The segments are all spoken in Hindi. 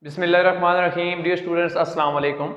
बिस्मिल्लाहिर्रहमानिर्रहीम। डियर स्टूडेंट्स, अस्सलाम वालेकुम।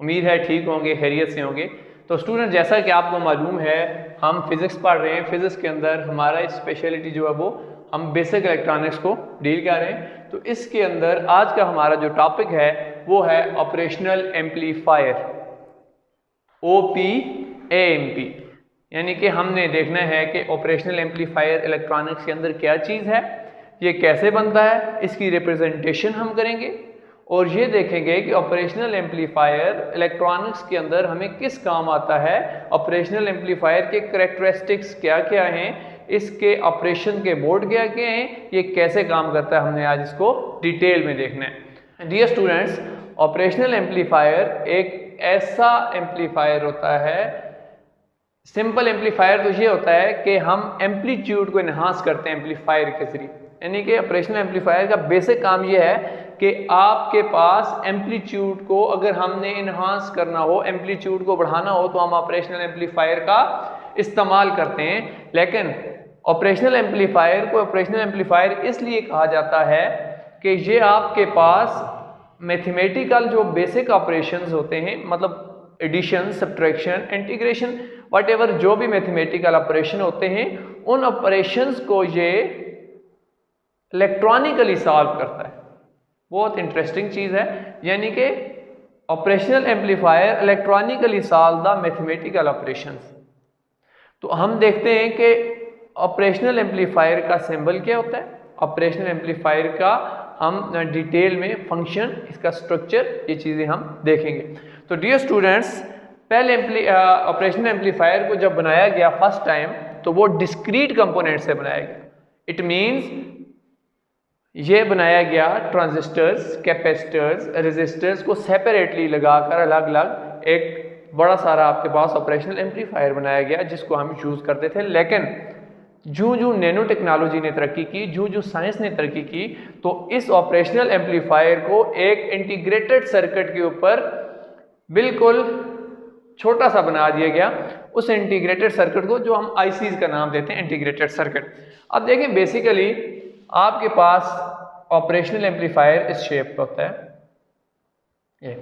उम्मीद है ठीक होंगे, खैरियत से होंगे। तो स्टूडेंट, जैसा कि आपको मालूम है, हम फिज़िक्स पढ़ रहे हैं। फिज़िक्स के अंदर हमारा स्पेशलिटी जो है वो हम बेसिक इलेक्ट्रॉनिक्स को डील कर रहे हैं। तो इसके अंदर आज का हमारा जो टॉपिक है वो है ऑपरेशनल एम्पलीफायर, OPAMP। यानी कि हमने देखना है कि ऑपरेशनल एम्पलीफायर इलेक्ट्रॉनिक्स के अंदर क्या चीज़ है, ये कैसे बनता है, इसकी रिप्रेजेंटेशन हम करेंगे और ये देखेंगे कि ऑपरेशनल एम्पलीफायर इलेक्ट्रॉनिक्स के अंदर हमें किस काम आता है, ऑपरेशनल एम्पलीफायर के करैक्टरिस्टिक्स क्या क्या हैं, इसके ऑपरेशन के मोड क्या क्या हैं, ये कैसे काम करता है, हमने आज इसको डिटेल में देखना है। डियर स्टूडेंट्स, ऑपरेशनल एम्पलीफायर एक ऐसा एम्पलीफायर होता है, सिंपल एम्पलीफायर तो ये होता है कि हम एम्पलीट्यूड को इन्हांस करते हैं एम्पलीफायर के जरिए। यानी कि ऑपरेशनल एम्पलीफायर का बेसिक काम ये है कि आपके पास एम्पलीट्यूड को अगर हमने इन्हांस करना हो, एम्पलीट्यूड को बढ़ाना हो, तो हम ऑपरेशनल एम्पलीफायर का इस्तेमाल करते हैं। लेकिन ऑपरेशनल एम्पलीफायर को ऑपरेशनल एम्पलीफायर इसलिए कहा जाता है कि ये आपके पास मैथमेटिकल जो बेसिक ऑपरेशंस होते हैं, मतलब एडिशन, सब्ट्रैक्शन, इंटीग्रेशन, व्हाटएवर जो भी मैथमेटिकल ऑपरेशन होते हैं, उन ऑपरेशंस को ये इलेक्ट्रॉनिकली सॉल्व करता है। बहुत इंटरेस्टिंग चीज़ है। यानी कि operational amplifier electronically solve the mathematical operations. तो हम देखते हैं कि ऑपरेशनल एम्पलीफायर का सिंबल क्या होता है, ऑपरेशनल एम्पलीफायर का हम डिटेल में फंक्शन, इसका स्ट्रक्चर, ये चीज़ें हम देखेंगे। तो डियर स्टूडेंट्स, पहले ऑपरेशनल एम्पलीफायर को जब बनाया गया फर्स्ट टाइम, तो वो डिस्क्रीट कंपोनेंट से बनाया गया। इट मीन्स ये बनाया गया ट्रांजिस्टर्स, कैपेसिटर्स, रेजिस्टर्स को सेपरेटली लगाकर अलग अलग एक बड़ा सारा आपके पास ऑपरेशनल एम्पलीफायर बनाया गया, जिसको हम यूज़ करते थे। लेकिन जो जो नैनो टेक्नोलॉजी ने तरक्की की, जो जो साइंस ने तरक्की की, तो इस ऑपरेशनल एम्पलीफायर को एक इंटीग्रेटेड सर्किट के ऊपर बिल्कुल छोटा सा बना दिया गया। उस इंटीग्रेटेड सर्किट को, जो हम आईसीज का नाम देते हैं, इंटीग्रेटेड सर्किट। अब देखें, बेसिकली आपके पास ऑपरेशनल एम्पलीफायर इस शेप का होता है।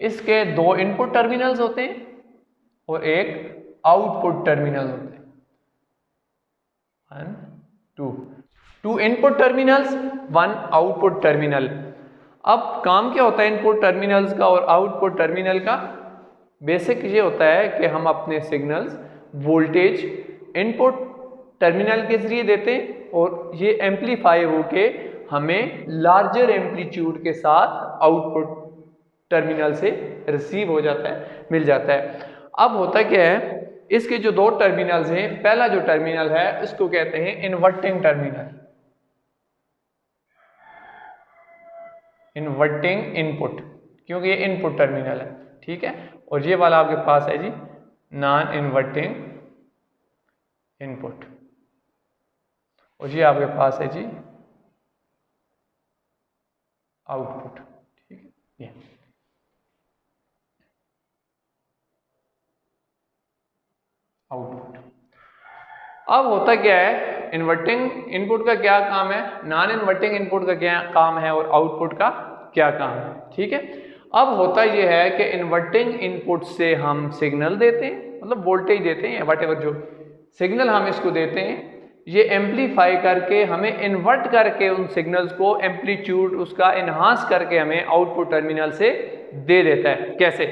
इसके दो इनपुट टर्मिनल्स होते हैं और एक आउटपुट टर्मिनल होते हैं। 1 2 इनपुट टर्मिनल्स, 1 आउटपुट टर्मिनल। अब काम क्या होता है इनपुट टर्मिनल्स का और आउटपुट टर्मिनल का? बेसिक ये होता है कि हम अपने सिग्नल्स वोल्टेज इनपुट टर्मिनल के जरिए देते हैं और ये एम्पलीफाई होके हमें लार्जर एम्पलीट्यूड के साथ आउटपुट टर्मिनल से रिसीव हो जाता है, मिल जाता है। अब होता क्या है, इसके जो दो टर्मिनल्स हैं, पहला जो टर्मिनल है इसको कहते हैं इन्वर्टिंग टर्मिनल, इन्वर्टिंग इनपुट, क्योंकि ये इनपुट टर्मिनल है, ठीक है। और ये वाला आपके पास है जी नॉन इन्वर्टिंग इनपुट, और ये आपके पास है जी आउटपुट, ठीक है। ये आउटपुट। अब होता क्या है, इन्वर्टिंग इनपुट का क्या काम है, नॉन इन्वर्टिंग इनपुट का क्या काम है और आउटपुट का क्या काम है, ठीक है। अब होता यह है कि इन्वर्टिंग इनपुट से हम सिग्नल देते हैं, मतलब वोल्टेज देते हैं, वट एवर जो सिग्नल हम इसको देते हैं, ये एम्पलीफाई करके हमें इन्वर्ट करके उन सिग्नल्स को एम्पलीट्यूड उसका इन्हांस करके हमें आउटपुट टर्मिनल से दे देता है। कैसे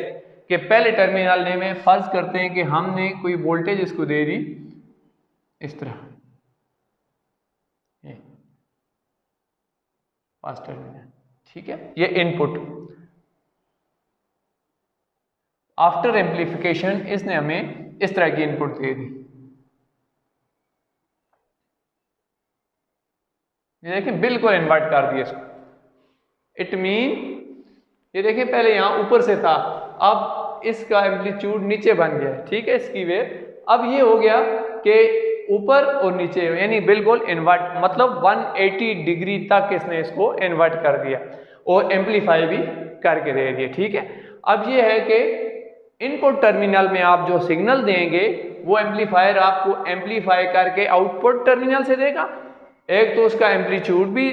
कि पहले टर्मिनल में फर्ज करते हैं कि हमने कोई वोल्टेज इसको दे दी इस तरह, ये फर्स्ट टर्मिनल, ठीक है, ये इनपुट। आफ्टर एम्पलीफिकेशन इसने हमें इस तरह की इनपुट दे दी। ये देखिए बिल्कुल इन्वर्ट कर दिया इसको। इट मीन ये देखिए पहले यहां ऊपर से था, अब इसका एम्पलीट्यूड नीचे बन गया है, ठीक है, इसकी वेव। अब ये हो गया कि ऊपर और नीचे, यानी बिल्कुल इन्वर्ट, मतलब 180 डिग्री तक इसने इसको इन्वर्ट कर दिया और एम्पलीफाई भी करके दे दिया, ठीक है। अब ये है कि इनपुट टर्मिनल में आप जो सिग्नल देंगे वो एम्पलीफायर आपको एम्पलीफाई करके आउटपुट टर्मिनल से देगा। एक तो उसका एम्पलीट्यूड भी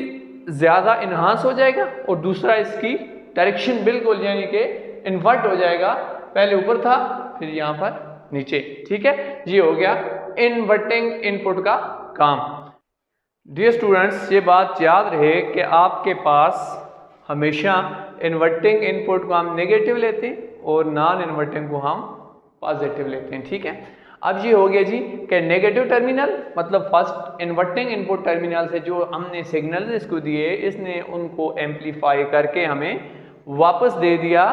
ज़्यादा इन्हांस हो जाएगा और दूसरा इसकी डायरेक्शन बिल्कुल यानी कि इन्वर्ट हो जाएगा, पहले ऊपर था फिर यहाँ पर नीचे। ठीक है, ये हो गया इन्वर्टिंग इनपुट का काम। डियर स्टूडेंट्स, ये बात याद रहे कि आपके पास हमेशा इन्वर्टिंग इनपुट को हम नेगेटिव लेते हैं और नॉन इन्वर्टिंग को हम पॉजिटिव लेते हैं। ठीक है, अब ये हो गया जी कि नेगेटिव टर्मिनल मतलब फर्स्ट इन्वर्टिंग इनपुट टर्मिनल से जो हमने सिग्नल इसको दिए, इसने उनको एम्पलीफाई करके हमें वापस दे दिया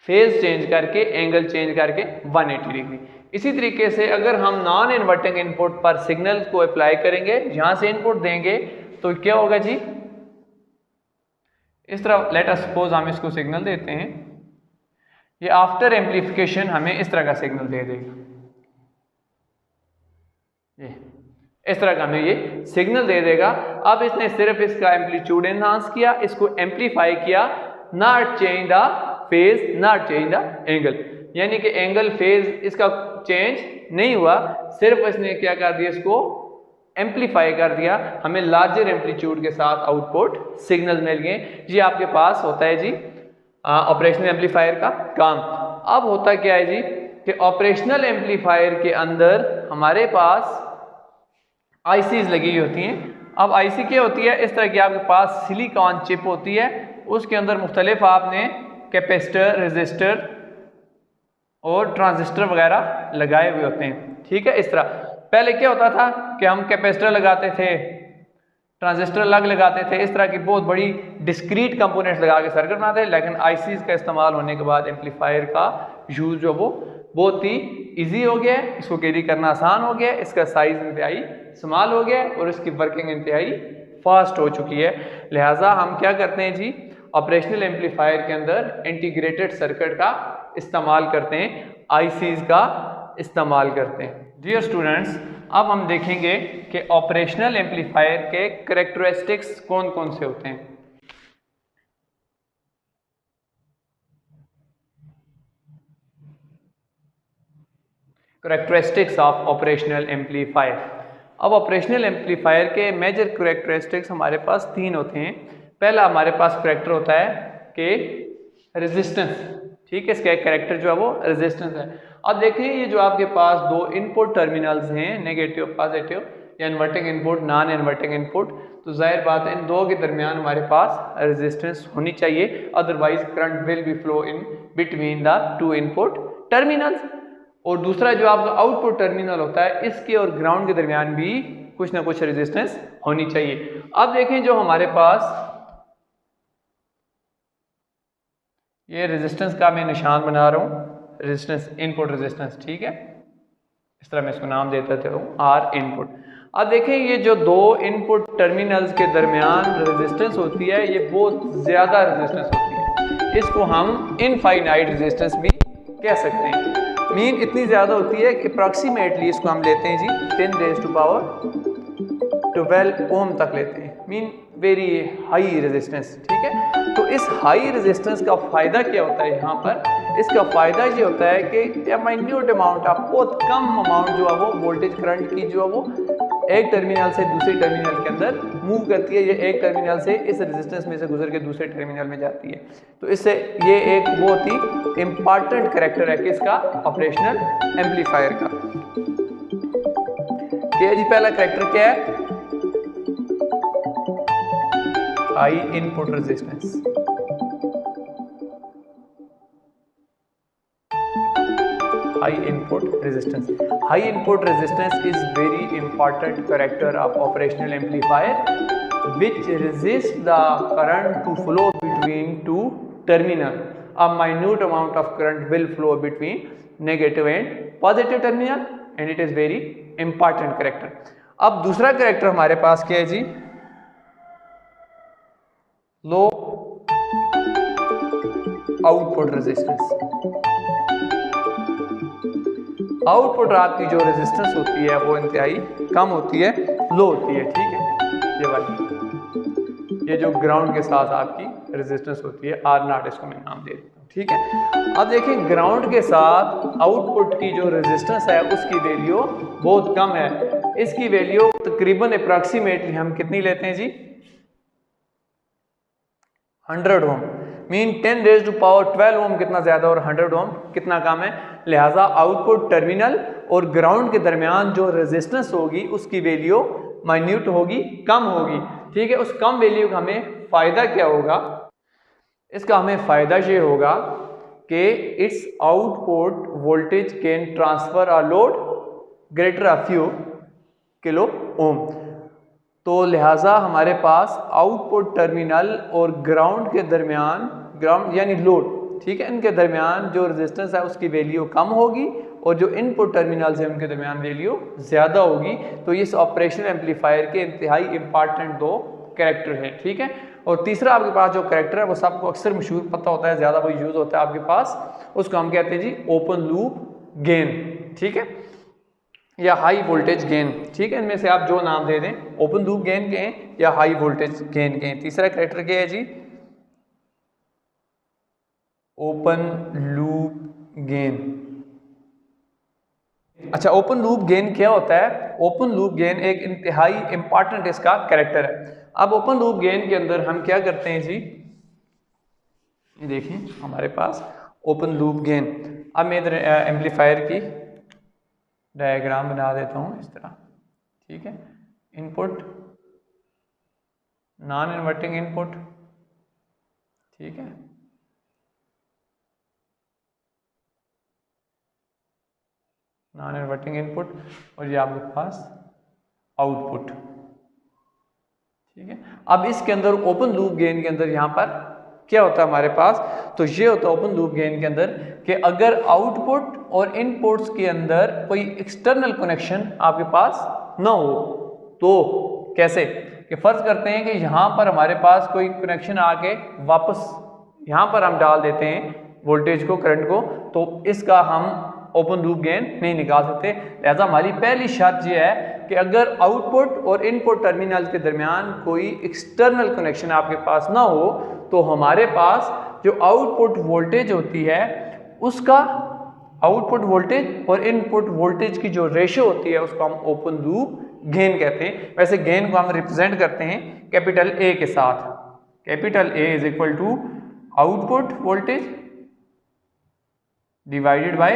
फेज चेंज करके, एंगल चेंज करके 180 डिग्री। इसी तरीके से अगर हम नॉन इन्वर्टिंग इनपुट पर सिग्नल को अप्लाई करेंगे, जहां से इनपुट देंगे तो क्या होगा जी, इस तरह लेट अस सपोज हम इसको सिग्नल देते हैं, ये आफ्टर एम्पलीफिकेशन हमें इस तरह का सिग्नल दे देगा, ये इस तरह का हमें ये सिग्नल दे देगा। अब इसने सिर्फ इसका एम्पलीट्यूड एनहांस किया, इसको एम्पलीफाई किया, not change the phase, not change the angle, यानी कि एंगल फेज इसका चेंज नहीं हुआ, सिर्फ इसने क्या कर दिया, इसको एम्पलीफाई कर दिया, हमें लार्जर एम्पलीट्यूड के साथ आउटपुट सिग्नल मिल गए। ये आपके पास होता है जी ऑपरेशनल एम्पलीफायर का काम। अब होता क्या है जी कि ऑपरेशनल एम्पलीफायर के अंदर हमारे पास आईसीज लगी हुई होती हैं। अब आईसी क्या होती है, इस तरह की आपके पास सिलिकॉन चिप होती है, उसके अंदर मुख्तलिफ आपने कैपेसिटर, रेजिस्टर और ट्रांजिस्टर वगैरह लगाए हुए होते हैं। ठीक है, इस तरह पहले क्या होता था कि हम कैपेसिटर लगाते थे, ट्रांजिस्टर अलग लगाते थे, इस तरह की बहुत बड़ी डिस्क्रीट कंपोनेंट्स लगा के सर्किट बनाते थे। लेकिन आईसीज का इस्तेमाल होने के बाद एम्पलीफायर का यूज जो वो बहुत ही इजी हो गया है, इसको कैरी करना आसान हो गया है, इसका साइज इंतहाई स्मॉल हो गया है और इसकी वर्किंग इंतहाई फास्ट हो चुकी है। लिहाजा हम क्या करते हैं जी, ऑपरेशनल एम्पलीफायर के अंदर इंटीग्रेटेड सर्किट का इस्तेमाल करते हैं, आईसीज का इस्तेमाल करते हैं। डियर स्टूडेंट्स, अब हम देखेंगे कि ऑपरेशनल एम्पलीफायर के कैरेक्टरिस्टिक्स कौन कौन से होते हैं। Characteristics of operational amplifier. अब ऑपरेशनल एम्पलीफायर के मेजर कैरेक्टरिस्टिक्स हमारे पास तीन होते हैं। पहला हमारे पास कैरेक्टर होता है कि रेजिस्टेंस। ठीक है, इसका एक कैरेक्टर जो है वो रेजिस्टेंस है। अब देखिए ये जो आपके पास दो इनपुट टर्मिनल्स हैं, नेगेटिव पॉजिटिव या inverting input, non inverting input, तो जाहिर बात है इन दो के दरमियान हमारे पास रेजिस्टेंस होनी चाहिए, otherwise current will be flow in between the two input terminals. और दूसरा जो आपका आउटपुट टर्मिनल होता है, इसके और ग्राउंड के दरमियान भी कुछ ना कुछ रेजिस्टेंस होनी चाहिए। अब देखें जो हमारे पास ये रेजिस्टेंस का मैं निशान बना रहा हूँ, रेजिस्टेंस, इनपुट रेजिस्टेंस। ठीक है, इस तरह मैं इसको नाम देता हूँ आर इनपुट। अब देखें ये जो दो इनपुट टर्मिनल्स के दरमियान रेजिस्टेंस होती है, ये बहुत ज़्यादा रेजिस्टेंस होती है, इसको हम इनफाइनाइट रेजिस्टेंस भी कह सकते हैं। मीन इतनी ज़्यादा होती है कि अप्रॉक्सीमेटली इसको हम लेते हैं जी 10 रेज़ टू पावर 12 ओम तक लेते हैं, मीन वेरी हाई रेजिस्टेंस। ठीक है, तो इस हाई रेजिस्टेंस का फ़ायदा क्या होता है यहाँ पर, इसका फ़ायदा ये होता है कि माइन्यूट अमाउंट ऑफ, बहुत कम अमाउंट जो है वो वोल्टेज करंट की जो है वो एक टर्मिनल से दूसरे टर्मिनल के अंदर मूव करती है, ये एक टर्मिनल से इस रेजिस्टेंस में से गुजर के दूसरे टर्मिनल में जाती है। तो इससे ये एक बहुत ही इम्पॉर्टेंट कैरेक्टर है किसका, ऑपरेशनल एम्पलीफायर का। क्या जी पहला कैरेक्टर क्या है, high input resistance. High input resistance. High input resistance is very important character of operational amplifier, which resists the current to flow between two terminal. A minute amount of current will flow between negative and positive terminal, and it is very important character. अब दूसरा character हमारे पास क्या है जी, low output resistance. आउटपुट आपकी जो रेजिस्टेंस होती है वो इंतहाई कम होती है, लो होती है। ठीक है, ये वाली, ये जो ग्राउंड के साथ आपकी रेजिस्टेंस होती है आर नॉट, इसको मैं नाम दे देता हूँ। ठीक है, अब देखिए ग्राउंड के साथ आउटपुट की जो रेजिस्टेंस है उसकी वैल्यू बहुत कम है, इसकी वैल्यू तकरीबन अप्रॉक्सीमेटली हम कितनी लेते हैं जी, 100 ओम। मीन 10 रेज़ टू पावर 12 ओम कितना ज़्यादा और 100 ओम कितना कम है। लिहाजा आउटपुट टर्मिनल और ग्राउंड के दरमियान जो रेजिस्टेंस होगी उसकी वैल्यू माइन्यूट होगी, कम होगी। ठीक है, उस कम वैल्यू का हमें फ़ायदा क्या होगा, इसका हमें फ़ायदा ये होगा कि it's output voltage can transfer a load greater a few kilo ohm. तो लिहाजा हमारे पास आउटपुट टर्मिनल और ग्राउंड के दरमियान, ग्राउंड यानी लोड, ठीक है, इनके दरमियान जो रेजिस्टेंस है उसकी वैल्यू कम होगी और जो इनपुट टर्मिनल्स है उनके दरमियान वैल्यू ज़्यादा होगी। तो इस ऑपरेशनल एम्पलीफायर के इंतहाई इंपॉर्टेंट दो कैरेक्टर हैं। ठीक है, और तीसरा आपके पास जो कैरेक्टर है वो सबको अक्सर मशहूर पता होता है, ज़्यादा वो यूज़ होता है आपके पास, उसको हम कहते हैं जी ओपन लूप गेन। ठीक है, या हाई वोल्टेज गेन। ठीक है, इनमें से आप जो नाम दे दें, ओपन लूप गेन कहें या हाई वोल्टेज गेन कहें। तीसरा कैरेक्टर क्या है जी, ओपन लूप गेन। अच्छा, ओपन लूप गेन क्या होता है? ओपन लूप गेन एक इंतहाई इंपॉर्टेंट इसका कैरेक्टर है। अब ओपन लूप गेन के अंदर हम क्या करते हैं जी, ये देखिए हमारे पास ओपन लूप गेन। अब मैं इधर एम्पलीफायर की डायग्राम बना देता हूँ इस तरह। ठीक है, इनपुट, नॉन इन्वर्टिंग इनपुट, ठीक है, नॉन इन्वर्टिंग इनपुट, और ये आपके पास आउटपुट। ठीक है, अब इसके अंदर ओपन लूप गेन के अंदर यहाँ पर क्या होता है हमारे पास, तो ये होता है ओपन लूप गेन के अंदर कि अगर आउटपुट और इनपुट्स के अंदर कोई एक्सटर्नल कनेक्शन आपके पास ना हो, तो कैसे कि फर्ज करते हैं कि यहाँ पर हमारे पास कोई कनेक्शन आके वापस यहाँ पर हम डाल देते हैं वोल्टेज को, करंट को, तो इसका हम ओपन लूप गेन नहीं निकाल सकते। लिहाजा हमारी पहली शर्त यह है कि अगर आउटपुट और इनपुट टर्मिनल के दरमियान कोई एक्सटर्नल कनेक्शन आपके पास ना हो, तो हमारे पास जो आउटपुट वोल्टेज होती है उसका, आउटपुट वोल्टेज और इनपुट वोल्टेज की जो रेशो होती है उसको हम ओपन लूप गेन कहते हैं। वैसे गेन को हम रिप्रेजेंट करते हैं कैपिटल ए के साथ। Capital A is equal to output voltage divided by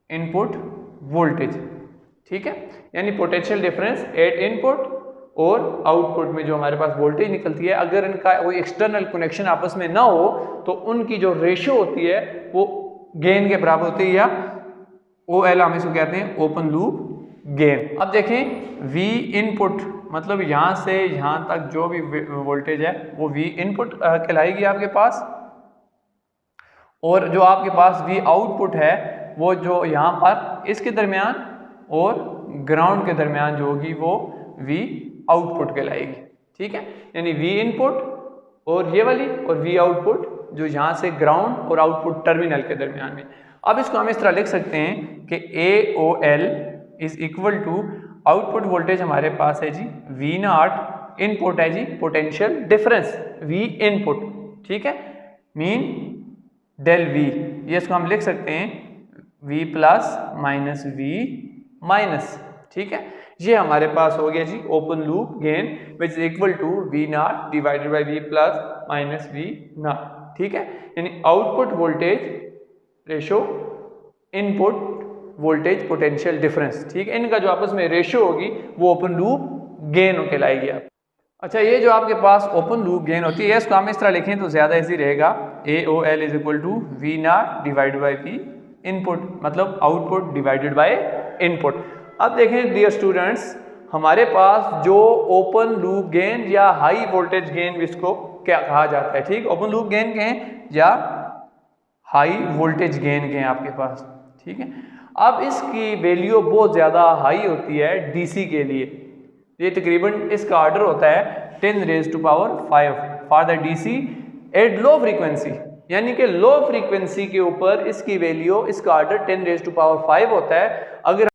input voltage. ठीक है, यानी पोटेंशियल डिफरेंस एट इनपुट और आउटपुट में जो हमारे पास वोल्टेज निकलती है, अगर इनका कोई एक्सटर्नल कनेक्शन आपस में ना हो तो उनकी जो रेशियो होती है वो गेन के बराबर होती है, या OL हम इसको कहते हैं ओपन लूप गेन। अब देखें V इनपुट, मतलब यहाँ से यहाँ तक जो भी वोल्टेज है वो V इनपुट कहलाएगी आपके पास, और जो आपके पास V आउटपुट है वो जो यहाँ पर इसके दरमियान और ग्राउंड के दरमियान जो होगी वो V आउटपुट कहलाएगी। ठीक है, यानी V इनपुट और ये वाली, और V आउटपुट जो यहाँ से ग्राउंड और आउटपुट टर्मिनल के दरमियान में। अब इसको हम इस तरह लिख सकते हैं कि AOL is equal to output voltage हमारे पास है जी V0, इनपुट है जी पोटेंशियल डिफरेंस V इनपुट। ठीक है, मीन डेल V, ये इसको हम लिख सकते हैं V plus minus V minus. ठीक है, ये हमारे पास हो गया जी open loop gain which is equal to V0 divided by V plus minus V0। ठीक है, यानी output voltage ratio input voltage potential difference. ठीक है, इनका जो आपस में रेशो होगी वो ओपन लूप गेन कहलाएगी आप। अच्छा, ये जो आपके पास ओपन लूप गेन होती है इसको हम इस तरह लिखें तो ज़्यादा इजी रहेगा। AOL is equal to V0 divided by V input, मतलब आउटपुट डिवाइडेड बाय इनपुट। अब देखें डियर स्टूडेंट्स, हमारे पास जो ओपन लूप गेन या हाई वोल्टेज गेन इसको क्या कहा जाता है। ठीक, ओपन लूप गेन कहें या हाई वोल्टेज गेन कहें आपके पास। ठीक है, अब इसकी वैल्यू बहुत ज़्यादा हाई होती है DC के लिए। ये तकरीबन इसका ऑर्डर होता है 10 raise to power 5 for the DC at low frequency, यानी कि लो फ्रीक्वेंसी के ऊपर इसकी वैल्यू, इसका ऑर्डर 10 रेज़ टू पावर 5 होता है। अगर